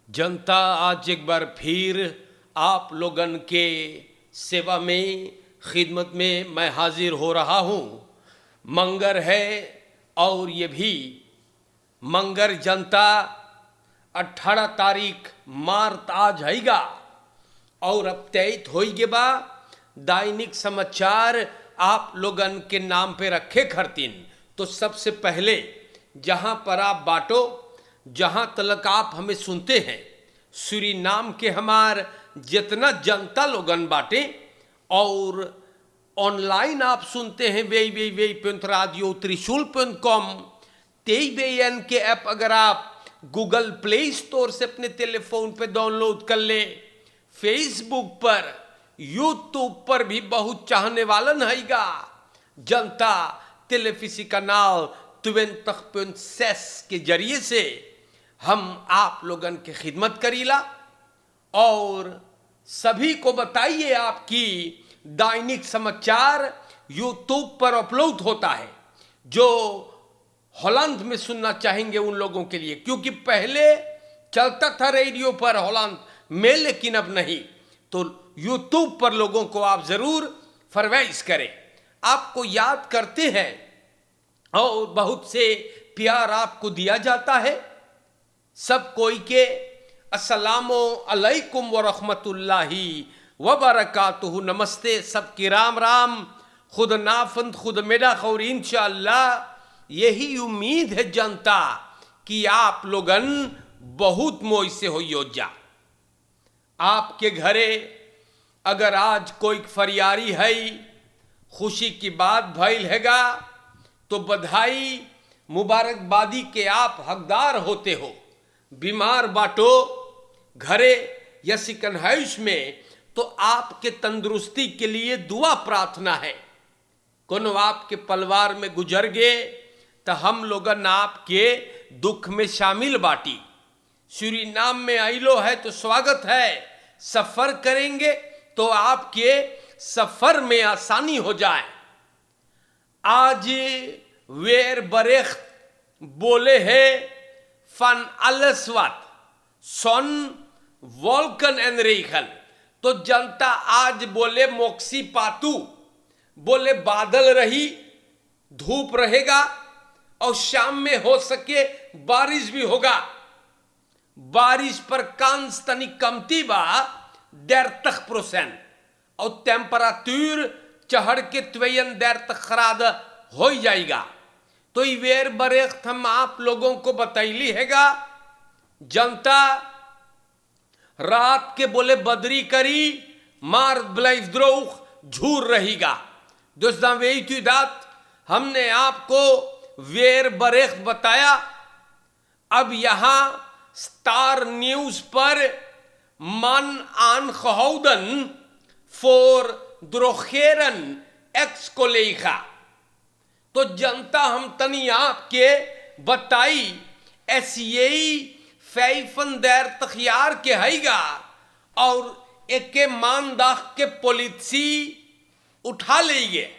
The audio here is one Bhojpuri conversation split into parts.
जनता, आज एक बार फिर आप लोगन के सेवा में, खिदमत में मैं हाजिर हो रहा हूँ। मंगर है और ये भी मंगर जनता 18 तारीख मार्च आज हैगा और अब तय होइगे बा दैनिक समाचार आप लोगन के नाम पे रखे खरतीन। तो सबसे पहले जहाँ पर आप बाटो, जहाँ तलक आप हमें सुनते हैं, सूरीनाम के हमार जितना जनता लोगन बाटे और ऑनलाइन आप सुनते हैं radio Trishul.com तेईबेन के ऐप अगर आप गूगल प्ले स्टोर से अपने टेलीफोन पे डाउनलोड कर ले, फेसबुक पर, यूट्यूब पर भी बहुत चाहने वाला नहींगा। जनता टेलीविजन कनाल 20.6 के जरिए से हम आप लोगन के खिदमत करीला और सभी को बताइए आपकी दैनिक समाचार यूट्यूब पर अपलोड होता है। जो हॉलैंड में सुनना चाहेंगे उन लोगों के लिए, क्योंकि पहले चलता था रेडियो पर हॉलैंड में, लेकिन अब नहीं। तो यूट्यूब पर लोगों को आप जरूर फरमाइश करें, आपको याद करते हैं और बहुत से प्यार आपको दिया जाता है। सब कोई के अस्सलामो अलैकुम व रहमतुल्लाहि व बरकातुहू, नमस्ते, सबकी राम राम, खुद नाफंद खुद मेरा खौर। इंशाअल्लाह यही उम्मीद है जनता कि आप लोगन बहुत मोई से हो योजा। आपके घरे अगर आज कोई फरियारी है, खुशी की बात भइल हैगा, तो बधाई मुबारकबादी के आप हकदार होते हो। बीमार बाटो घरे या सिकनहाइश में, तो आपके तंदुरुस्ती के लिए दुआ प्रार्थना है। कोनो आपके परिवार में गुजर गए तो हम लोगन आपके दुख में शामिल बाटी। सूरीनाम में आइलो है तो स्वागत है। सफर करेंगे तो आपके सफर में आसानी हो जाए। आज वेर बरेख्त बोले है फन अलसवत सन वॉल्कन एन रेखल, तो जनता आज बोले मोक्सी पातू, बोले बादल रही, धूप रहेगा और शाम में हो सके बारिश भी होगा। बारिश पर कांस तनी कमती बा 30% और टेम्परेचर चढ़ के 32 खराद हो जाएगा। तो ये वेर बरेख्त हम आप लोगों को बतैली हैगा। जनता रात के बोले बदरी करी मार ब्लाइफ द्रोख झूर रहेगा। दोस्तों वे दात हमने आपको वेर बरेख्त बताया। अब यहां स्टार न्यूज पर मन आन खहौदन फोर द्रोखेरन एक्स को लेखा। तो जनता हम तनी आपके बताई ऐसी फैफन देर तखियार के हैगा और एक मानदाख के पॉलिसी उठा लेंगे।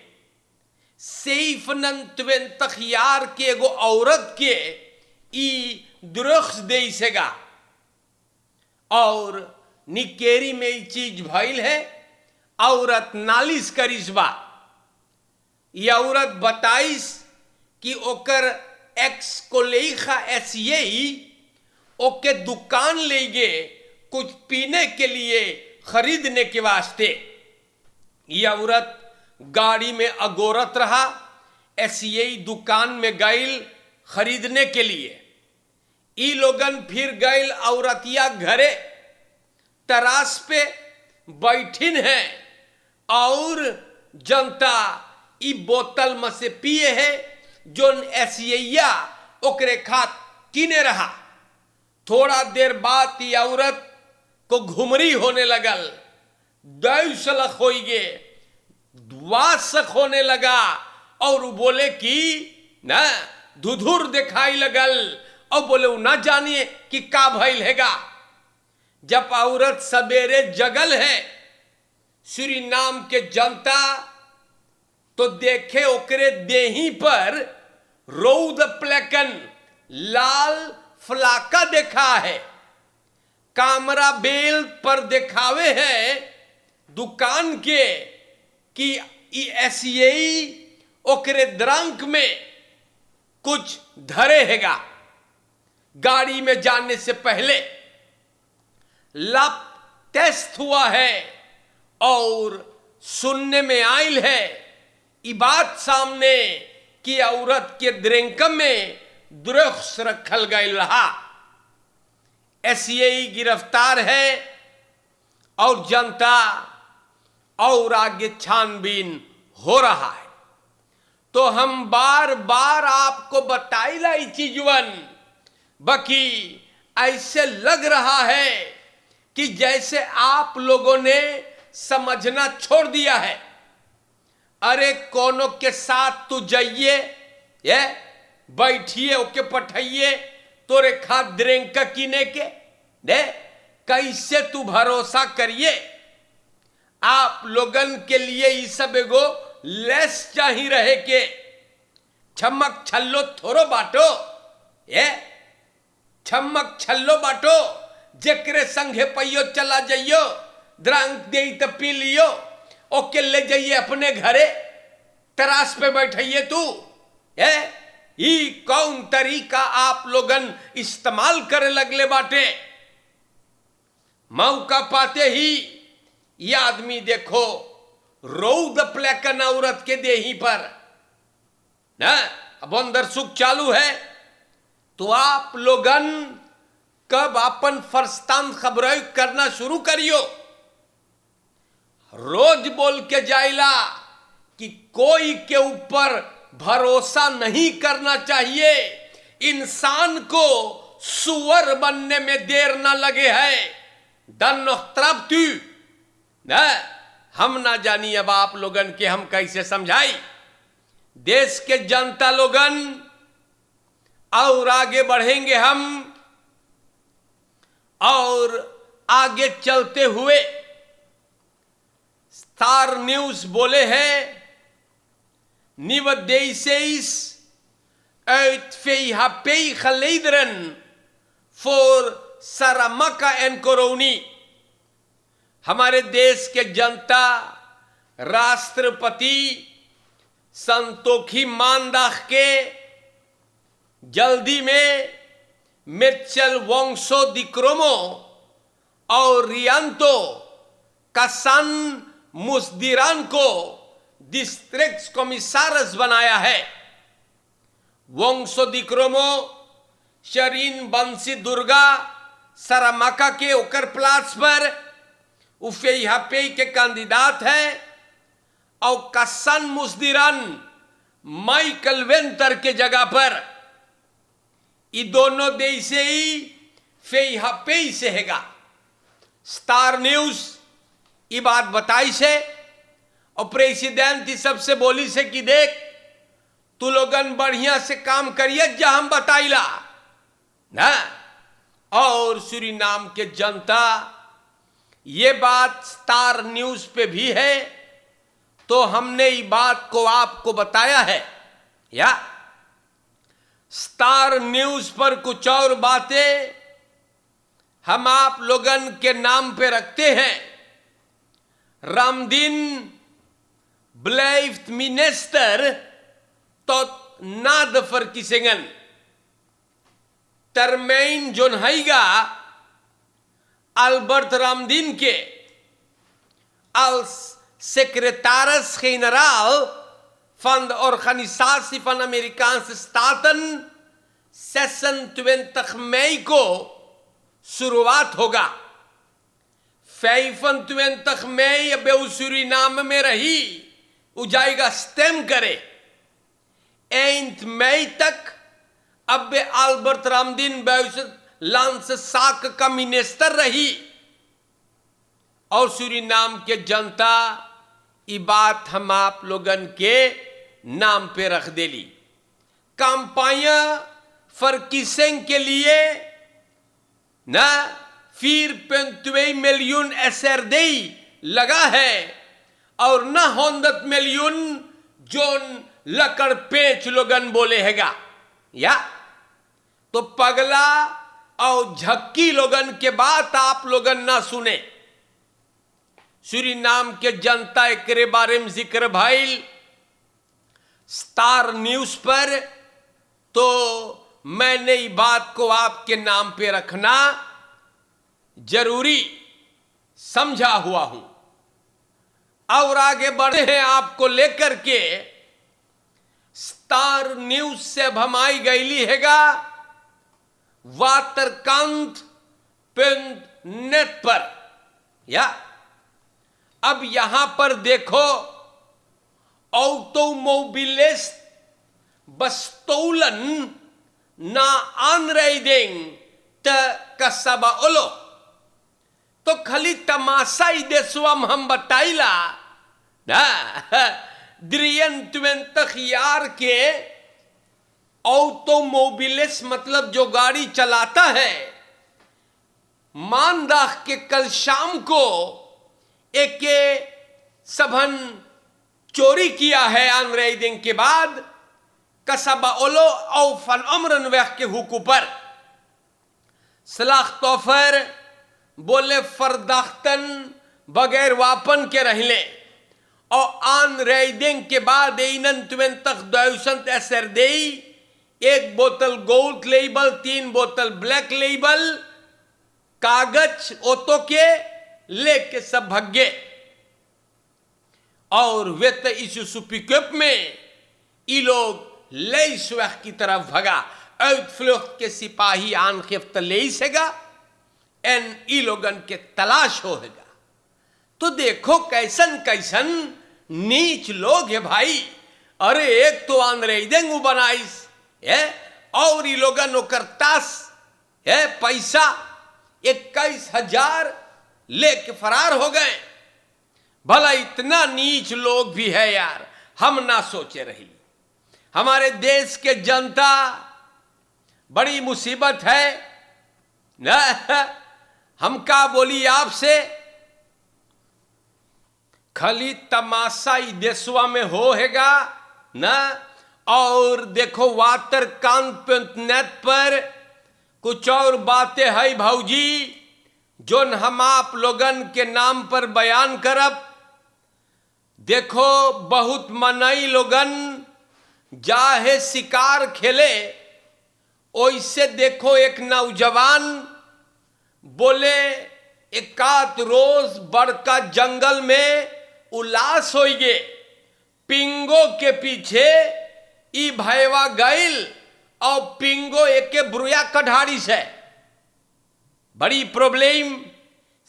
सैफनन त्वेन तखियार के एगो औरत के ई दुरुख्स दे सेगा और निकेरी में ई चीज भइल है। औरत नालिश करिसबा, ये औरत बताइस कि ओकर एक्स को लेखा ऐसी ओके दुकान ले गे कुछ पीने के लिए खरीदने के वास्ते। ये औरत गाड़ी में अगोरत रहा, ऐसी दुकान में गईल खरीदने के लिए। ई लोगन फिर गईल औरतिया घरे तरास पे बैठिन है और जनता ई बोतल में से पिए है जोन ऐसिया ओकरे खात किने रहा। थोड़ा देर बाद ये औरत को घुमरी होने लगल, दैसलख हो गे, वासक होने लगा और बोले कि ना धुधुर दिखाई लगल और बोले वो ना जानिए कि का भइल हैगा। जब औरत सवेरे जगल है सूरीनाम के जनता, तो देखे ओकरे देही पर रौद प्लेकन लाल फलाका देखा है। कामरा बेल पर दिखावे है दुकान के कि ऐसी ओकरे द्रंक में कुछ धरे हैगा। गाड़ी में जाने से पहले लैब टेस्ट हुआ है और सुनने में आयल है ये बात सामने कि औरत के द्रंक में द्रव्य रखल गए रहा। एसआई गिरफ्तार है और जनता और आगे छानबीन हो रहा है। तो हम बार बार आपको बताइला ये चीजवन, बाकी ऐसे लग रहा है कि जैसे आप लोगों ने समझना छोड़ दिया है। अरे कोनो के साथ तू जाइए, ये बैठिए, ओके पठाइए तोरे खाद द्रेंक कीने के दे, कैसे तू भरोसा करिए। आप लोगन के लिए ये सब एगो लेस चाहिए रहे के छमक छल्लो थोरो बाटो, ये छमक छल्लो बाटो जेकरे संगे पैयो चला जाइयो, द्रंक दे तो पी लियो, ओके ले जाइए अपने घरे, तरास पे बैठाइए तू। ये कौन तरीका आप लोगन इस्तेमाल करे लगले बाटे। मौका पाते ही ये आदमी देखो रौद प्लेकन औरत के देही पर ना, अब अंदर सुख चालू है। तो आप लोगन कब अपन फरस्तान खबरें करना शुरू करियो। रोज बोल के जाइला कि कोई के ऊपर भरोसा नहीं करना चाहिए, इंसान को सुअर बनने में देर ना लगे है। न हम ना जानी अब आप लोगन के हम कैसे समझाई। देश के जनता लोगन और आगे बढ़ेंगे हम, और आगे चलते हुए स्टार न्यूज बोले हैं Nieuwe DC's uit VHP gelederen voor Saramacca en Coroni। हमारे देश के जनता राष्ट्रपति संतोखी मानदाख के जल्दी में मिचेल वोंगसो डिक्रोमो और रियांतो कासान मुस्दिरान को डिस्ट्रिक्ट कमिश्नर्स बनाया है। वोंगसो डिक्रोमो शरीन बंसी दुर्गा सरामाका के ओकर प्लाट्स पर उफेहापे के कैंडिडेट है, और कसन मुस्दिरन माइकल वेंटर के जगह पर। ये दोनों देश से ही फेहापे से हैगा। स्टार न्यूज ये बात बताई से, और प्रेसिडेंट इस सबसे बोली से कि देख तू लोगन बढ़िया से काम करिए जा हम बताइला ना। और सूरीनाम के जनता ये बात स्टार न्यूज पे भी है, तो हमने ये बात को आपको बताया है। या स्टार न्यूज पर कुछ और बातें हम आप लोगन के नाम पे रखते हैं। Ramdeen blijft minister tot na de verkiezingen। termijn John Haiga Albert Ramdien के als secretaris-generaal van de Organisatie van Amerikaanse Staten 26 mei को शुरुआत होगा। 25 मई अब सूरीनाम में रही जाएगा स्टेम करे। 1 मई तक अब अल्बर्ट रामदीन लांस साक का मिनिस्टर रही, और सूरीनाम के जनता ये बात हम आप लोगन के नाम पे रख देली। काम्पाया फरकिसेंग के लिए ना 4,2 मिलियन SRD लगा है, और न 100 मिलियन जोन लकड़ पेच लोगन बोले हैगा। या तो पगला और झक्की लोगन के बात आप लोगन ना सुने। सूरीनाम के जनता एकरे बारे में जिक्र भइल स्टार न्यूज पर, तो मैंने ये बात को आपके नाम पे रखना जरूरी समझा हुआ हूं। और आगे बढ़े हैं आपको लेकर के। स्टार न्यूज से अब हम आई गईली हैगा वातरकांत.नेट पर। या अब यहां पर देखो, ऑटोमोबिलिस्ट बस्तौलन ना आनरेडिंग त कसबा ओलो। तो खाली तमाशा ही देशवा में हम बताइला द्रियन तखियार के ऑटोमोबिलिस्ट मतलब जो गाड़ी चलाता है, मान राख के कल शाम को एक सबन चोरी किया है आनरेडिंग के बाद कसबा ओलो और फन अमरन वह के हुकू पर सलाख तोफर बोले फरदाख्तन बगैर वापन के रहले और आनरेडिंग के बाद तक दौसंत असर दे 1 बोतल गोल्ड लेबल 3 बोतल ब्लैक लेबल कागज ओतो के लेके सब भगे। और वे तो इस पिकअप में ये लोग ले सुख की तरफ भगा। फ्लुख्त के सिपाही आन खिफ्त ले सेगा एन ई लोगन के तलाश होगा। तो देखो कैसन कैसन नीच लोग है भाई। अरे एक तो आनरेडिंग बनाइस है और ये लोगन करतास है पैसा 21,000 लेके फरार हो गए। भला इतना नीच लोग भी है यार, हम ना सोचे रही। हमारे देश के जनता बड़ी मुसीबत है ना। हम का बोली आपसे, खाली तमाशा ही देशवा में होगा ना। और देखो वातरकांत.नेट पर कुछ और बातें है भाऊजी जो हम आप लोगन के नाम पर बयान करब। देखो बहुत मनई लोगन जाहे शिकार खेले, ओइसे देखो एक नौजवान बोले एकात रोज बड़का जंगल में उलास हो गए, पिंगो के पीछे ई भयवा गईल और पिंगो एके ब्रुया कढ़ाड़ी से बड़ी प्रॉब्लम।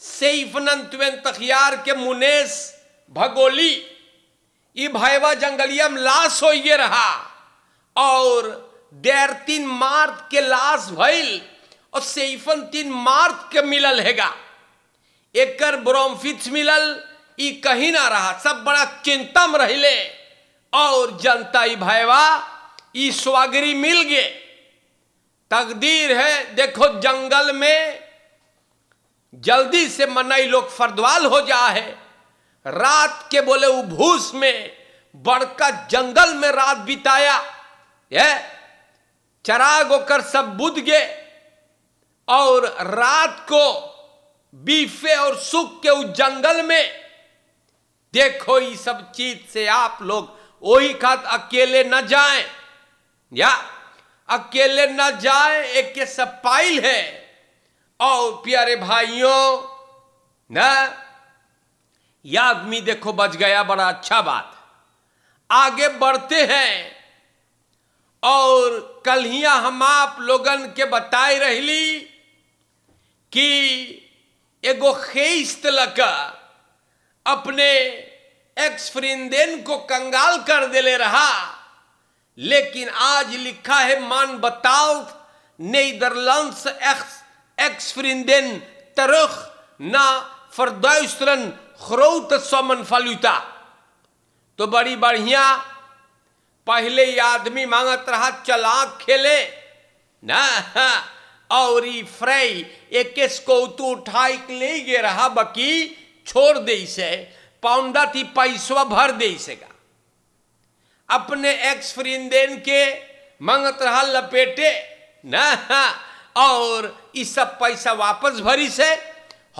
सैफनंत तखियार के मुनेश भगोली ई भयवा जंगलिया में लाश हो ये रहा और 3 मार्च के लाश भइल और सैफन 3 मार्च के मिलल हैगा। एकर ब्रोमफिट्स मिलल, ई कहीं ना रहा। सब बड़ा चिंता में रहिले और जनता ई भयवा ई स्वागरी मिल गए। तकदीर है देखो जंगल में जल्दी से मनई लोग फरदवाल हो जा है। रात के बोले उभूस में बड़का जंगल में रात बिताया है। चराग होकर सब बुझ गए और रात को बीफे और सुख के उस जंगल में देखो ये सब चीज से आप लोग वही खात अकेले न जाएं या अकेले न जाएं। एक के सब पाइल है। और प्यारे भाइयों ना, यह आदमी देखो बच गया, बड़ा अच्छा बात। आगे बढ़ते हैं और कल हम आप लोगन के बताए रही कि एगो खेस्त लका अपने एक्स फ्रिंदेन को कंगाल कर देले रहा। लेकिन आज लिखा है मान बताओ नीदरलैंड्स एक्स फ्रिंदेन तरख ना फरदौसरन खरोत सोमन फलूता। तो बड़ी बढ़िया। पहले ये आदमी मांगत रहा चलाक खेले ना और ई फ्राई एक को तू उठाई ले गे रहा बकी छोड़ दे से पाउंडा थी पैसवा भर दे सेगा। अपने एक्स फ्रिंदेन के मांगत रहा लपेटे ना और इस सब पैसा वापस भरी से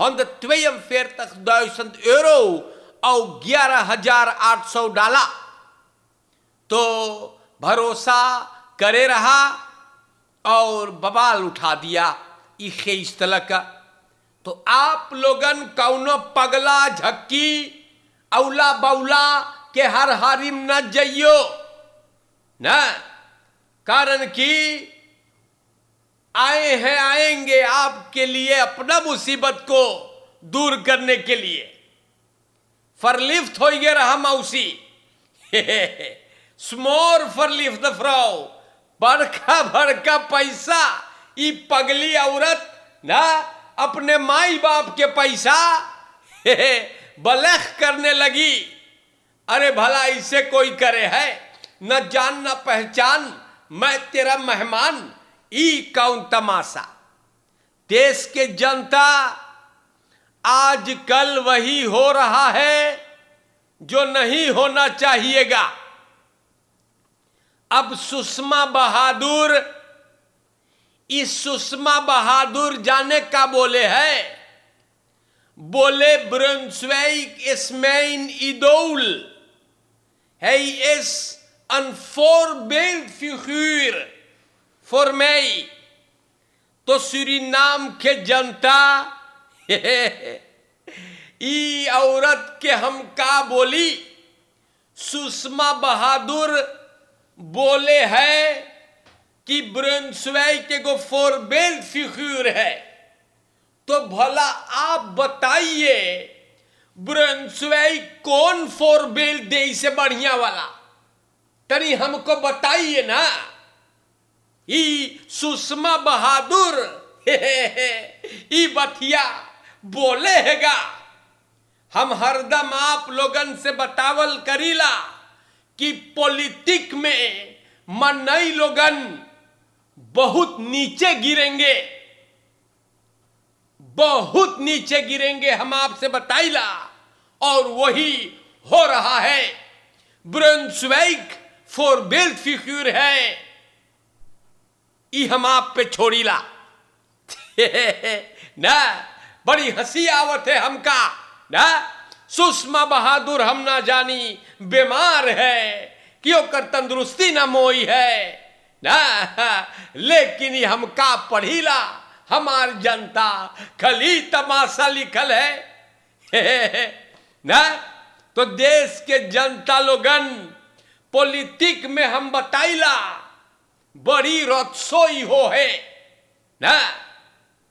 142.000 euro और $11,800 तो भरोसा करे रहा और बवाल उठा दिया इस तरह का। तो आप लोगन कौनो पगला झक्की औला बौला के हर हारिम न जइयो न, कारण कि आएंगे आपके लिए अपना मुसीबत को दूर करने के लिए। फरलिफ्ट हो गया रहा मौसी स्मोर फरलिफ्ट फ्राउ, बड़का बड़का पैसा ई पगली औरत ना अपने माई बाप के पैसा बलख करने लगी। अरे भला इसे कोई करे है, न जान न पहचान, मैं तेरा मेहमान, ई कौन तमाशा। देश के जनता आजकल वही हो रहा है जो नहीं होना चाहिएगा। अब सुषमा बहादुर, इस सुषमा बहादुर जाने का बोले है, बोले ब्रुंसविक is mein Idol. Hij is een voorbeeldfiguur voor mij. तो सूरीनाम के जनता ई औरत के हम का बोली, सुषमा बहादुर बोले है कि ब्रुंसविक के को फोरबेल्ट फिगर है। तो भला आप बताइए ब्रुंसविक कौन फोरबेल्ट दे से बढ़िया वाला, तनी हमको बताइए ना। ई सुषमा बहादुर ई बथिया बोले हैगा। हम हरदम आप लोगन से बतावल करीला कि पॉलिटिक में मनई लोगन बहुत नीचे गिरेंगे, बहुत नीचे गिरेंगे, हम आपसे बताइला, और वही हो रहा है। ब्रुंसविक फोरबेल्ट फिगर है, ई हम आप पे छोड़ीला ना। बड़ी हंसी आवत है हमका ना। सुषमा बहादुर हम ना जानी बीमार है, क्यों कर तंदुरुस्ती ना मोई है ना, लेकिन ये हमका पढ़ीला, हमार जनता खली तमाशा लिखल है ना। तो देश के जनता लोगन पॉलिटिक में हम बताइला बड़ी रत्सोई हो है ना।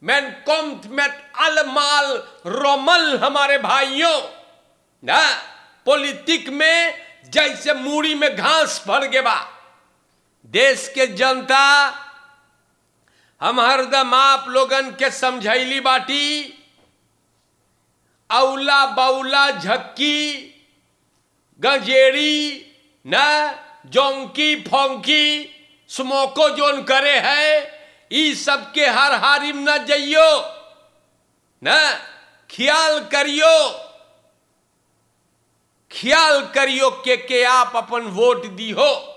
मैन कॉम्ट मेट अलमाल रोमल हमारे भाइयों ना। पॉलिटिक में जैसे मूड़ी में घास भर गए बा। देश के जनता हम हरदम आप लोगन के समझैली बाटी, औला बौला झक्की गंजेड़ी ना, जोंकी फोंकी स्मोको जोन करे है, ई सबके हर हारिम न जइयो ना। ख्याल करियो के आप अपन वोट दी हो।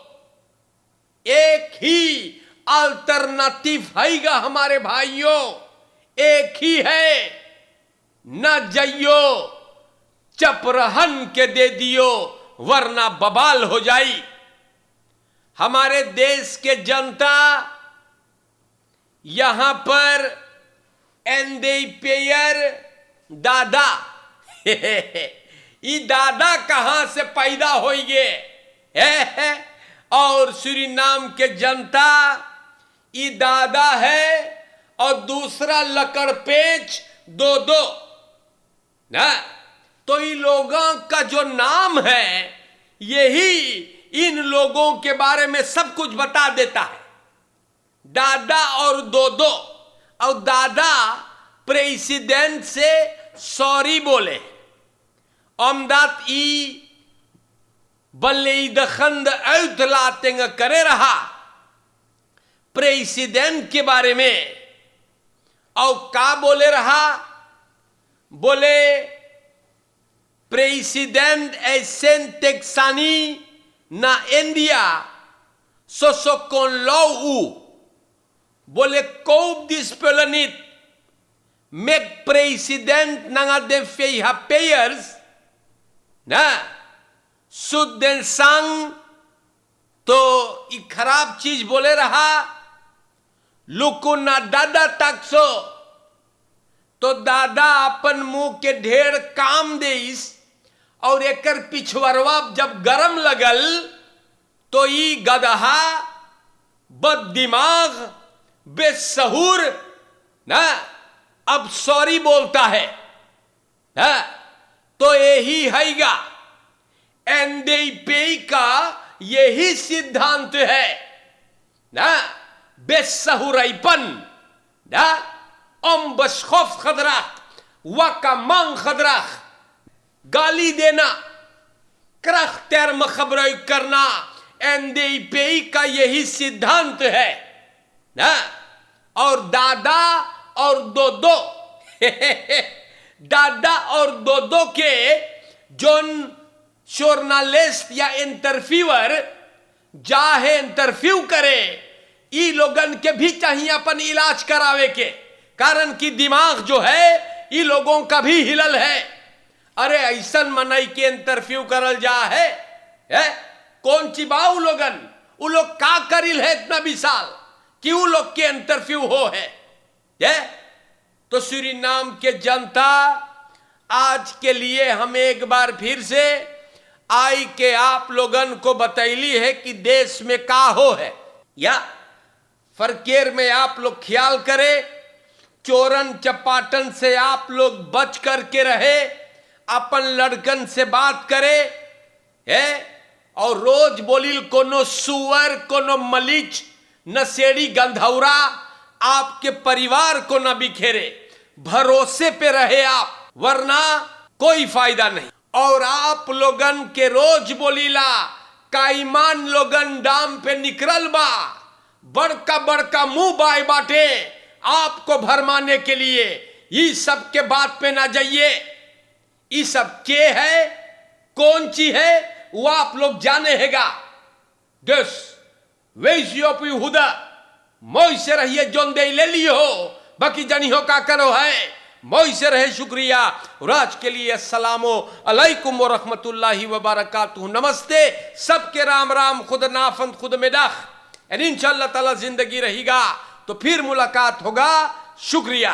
एक ही अल्टरनेटिव हैगा हमारे भाइयों, एक ही है, न जइयो चपरहन के दे दियो वरना बबाल हो जाई। हमारे देश के जनता यहां पर एनडीपेयर दादा ये दादा कहां से पैदा होइगे और सूरीनाम के जनता ये दादा है और दूसरा लकड़पेच दो ना। तो इन लोगों का जो नाम है यही इन लोगों के बारे में सब कुछ बता देता है। दादा और दो, और दादा प्रेसिडेंट से सॉरी बोले, omdat i beledigende uitlatingen करे रहा प्रेसिडेंट के बारे में। और का बोले रहा, बोले president एसेन टेक्सानी na India so con low Boleh kau dispelanit make president nanga den feiha payers na Suden संग तो ये खराब चीज बोले रहा लुको ना दादा तकसो तो दादा अपन मुंह के ढेर काम देइस और एकर पिछवरवा जब गरम लगल तो ये गदहा बद दिमाग बेसहूर ना अब सॉरी बोलता है ना तो यही हैगा एनडीपी का यही सिद्धांत है ना बेसहुरैपन ना om beschofd gedrag wakaman gedrag गाली देना kracht termen gebruik करना एनडीपी का यही सिद्धांत है ना और दादा और दो दादा और दो के जोन जर्नलिस्ट या इंटरव्यूअर जाहे इंटरव्यू करे ई लोगन के भी चाहिए अपन इलाज करावे के कारण कि दिमाग जो है ई लोगों का भी हिलल है। अरे ऐसन मनई के इंटरव्यू करल जा है? कौन चिबाऊ लोगन उ लोग का करिल है इतना विशाल कि उ लोग के इंटरव्यू हो है? तो सूरीनाम के जनता आज के लिए हम एक बार फिर से आई के आप लोगन को बतैली है कि देश में का हो है या फरकेर में आप लोग ख्याल करें, चोरन चपाटन से आप लोग बच करके रहे, अपन लड़कन से बात करे है और रोज बोलिल कोनो सुअर कोनो मलीच नशेड़ी गंधौरा आपके परिवार को न बिखेरे, भरोसे पे रहे आप वरना कोई फायदा नहीं। और आप लोगन के रोज बोलीला काईमान लोगन डाम पे निकरल बा, बड़का बड़का मुंह बाय बाटे आपको भरमाने के लिए, ये सब के बात पे ना जाइए। ये सब के है कौन ची है वो आप लोग जाने हैगा। दस वैश्योपी हुदा मोई से रहिए जोन दे ले लियो हो, बाकी जानी हो का करो है मोई से रहे शुक्रिया। और आज के लिए अस्सलामो अलैकुम व रहमतुल्लाहि व बरकातुहू। नमस्ते सबके राम राम, खुद नाफंद खुद में दाख। इंशाअल्लाह ताला जिंदगी रहेगा तो फिर मुलाकात होगा। शुक्रिया।